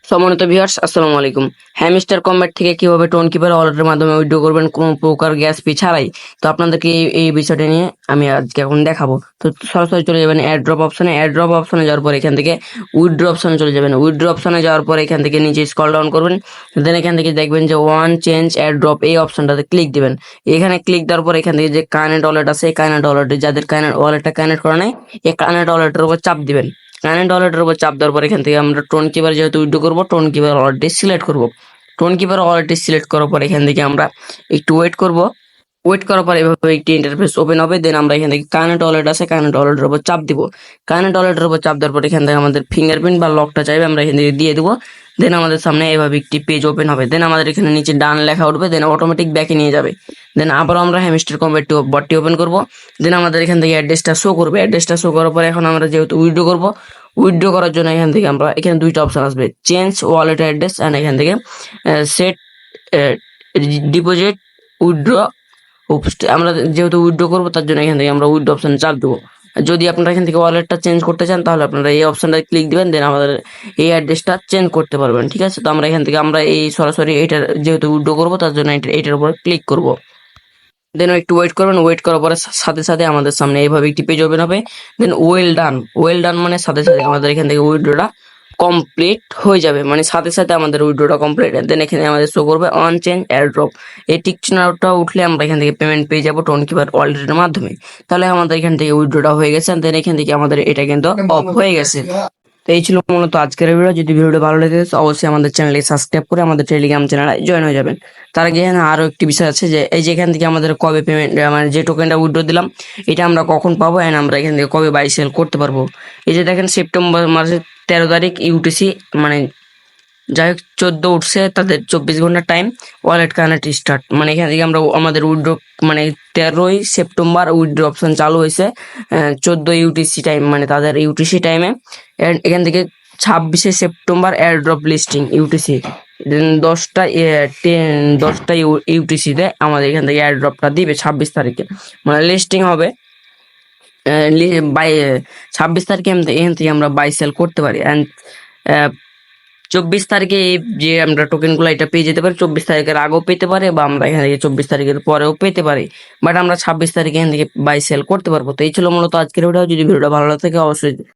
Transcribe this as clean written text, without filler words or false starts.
সম্মানিত ভিউয়ার্স, আসসালামু আলাইকুম। হ্যামস্টার কম্ব্যাট থেকে কিভাবে টোন কিপার ওয়ালেটের মাধ্যমে উইথড্র করবেন কোনো প্রকার গ্যাস ফি ছাড়াই, তো আপনাদেরকে এই বিষয়টা নিয়ে আমি আজকে এখন দেখাবো। তো সরাসরি চলে যাবেন অ্যাড ড্রপ অপশনে যাওয়ার পর এখান থেকে উইথড্র অপশনে চলে যাবেন। উইথড্র অপশনে যাওয়ার পর এখান থেকে নিচে স্ক্রল ডাউন করবেন, দেন এখান থেকে দেখবেন যে ওয়ান চেঞ্জ অ্যাড ড্রপ, এই অপশনটাতে ক্লিক দিবেন। এখানে ক্লিক দেওয়ার পর এখান থেকে যে কানেক্ট ওয়ালেট আছে, এই কানেক্ট ওয়ালেটে যাদের ওয়ালেটটা কানেক্ট করা নাই, এই কানেক্ট ওয়ালেটের উপর চাপ দিবেন। কারেন্ট ওয়ালেটের উপর চাপ দেওয়ার পর এখান থেকে আমরা টোন কিপার যেহেতু উইথড্র করবো, টোন কিপার ওয়ালেটটি সিলেক্ট করব। টোন কিপার ওয়ালেটটি সিলেক্ট করার পর এখান থেকে আমরা একটু ওয়েট করব। ওয়েট করার পর এভাবে একটি ইন্টারফেস ওপেন হবে। দেন আমরা এখান থেকে কারেন্ট ওয়ালেট আছে, কারেন্ট ওয়ালেটের উপর চাপ দিব। কারেন্ট ওয়ালেটের উপর চাপ দেওয়ার পর এখান থেকে আমাদের ফিঙ্গারপ্রিন্ট বা লকটা চাইবে, আমরা এখান থেকে দিয়ে দেবো। দেন আমাদের সামনে এভাবে একটি পেজ ওপেন হবে। দেন আমাদের এখানে নিচে ডান লেখা উঠবে, দেন অটোমেটিক ব্যাকে নিয়ে যাবে। দেন আবারও আমরা হ্যামস্টার কম্ব্যাট বটটি ওপেন করব। দেন আমাদের এখান থেকে অ্যাড্রেসটা শো করবে। অ্যাড্রেসটা শো করার পর এখন আমরা যেহেতু উইথড্র করব, উইথড্র করার জন্য এখান থেকে আমরা এখানে দুইটা অপশন আসবে, চেঞ্জ ওয়ালেট অ্যাড্রেস অ্যান্ড এখান থেকে সেট ডিপোজিট উইথড্র। আমরা যেহেতু উইথড্র করবো তার জন্য এখান থেকে আমরা উইথড্র অপশনে চাপ দেবো। যদি আপনারা এখান থেকে ওয়ালেটটা চেঞ্জ করতে চান তাহলে আপনারা এই অপশনটা ক্লিক দিবেন, দেন আমাদের এই অ্যাড্রেসটা চেঞ্জ করতে পারবেন। ঠিক আছে, তো আমরা এখান থেকে আমরা এই সরাসরি এটা যেহেতু উইথড্র করবো তার জন্য এটার উপর ক্লিক করব। দেন একটু ওয়েট করবেন। ওয়েট করার পরে সাথে সাথে আমাদের সামনে এইভাবে একটি পেজ ওপেন হবে। দেন ওয়েল ডান মানে সাথে সাথে আমাদের এখান থেকে উইথড্রটা কমপ্লিট হয়ে যাবে, মানে সাথে সাথে আমাদের উইথড্রটা কমপ্লিট। দেন এখানে আমাদের শো করবে অন চেঞ্জ এয়ারড্রপ, এই টিক চিহ্নটা উঠলে আমরা এখান থেকে পেমেন্ট পেয়ে যাবো টোন কিপার ওয়ালেটের মাধ্যমে। তাহলে আমাদের এখান থেকে উইথড্রটা হয়ে গেছে। দেন এখান থেকে আমাদের এটা কিন্তু অফ হয়ে গেছে। তো এই ছিল মূলত আজকের ভিডিও। যদি ভিডিওটা ভালো লেগে থাকে অবশ্যই আমাদের চ্যানেলটি সাবস্ক্রাইব করে আমাদের টেলিগ্রাম চ্যানেলে জয়েন হয়ে যাবেন। তার আগে এখানে আরো একটি বিষয় আছে যে এই যে এখান থেকে আমাদের কবে পেমেন্ট, মানে যে টোকেনটা উইথড্র দিলাম এটা আমরা কখন পাবো, এন্ড আমরা এখান থেকে কবে বাই সেল করতে পারবো। এই যে দেখেন সেপ্টেম্বর মাসের 13 তারিখ ইউটিসি, মানে যাই হোক 14 উঠছে, তাদের 24 ঘন্টা টাইম ওয়ালেট কানেক্ট স্টার্ট, মানে এখান থেকে আমরা আমাদের উইথড্র, মানে 13ই সেপ্টেম্বর উইথড্র অপশন চালু হয়েছে, 14 ইউটিসি টাইম, মানে তাদের ইউটিসি টাইমে। এখান থেকে 26শে সেপ্টেম্বর এয়ারড্রপ লিস্টিং ইউটিসি, 10টা ইউটিসিতে আমাদের এখান থেকে এয়ারড্রপটা দিবে 26 তারিখে, মানে লিস্টিং হবে বাই 26 তারিখে। এখান থেকে আমরা বাই সেল করতে পারি। অ্যান্ড 24 তারিখে যে আমরা টোকেনগুলো এটা পেয়ে যেতে পারি, 24 তারিখের আগেও পেতে পারে বা আমরা এখান থেকে 24 তারিখের পরেও পেতে পারি, বাট আমরা 26 তারিখে এখান থেকে বাই সেল করতে পারবো। তো এই ছিল মূলত আজকের ভিডিও। যদি ভিডিওটা ভালো লাগে থাকে অবশ্যই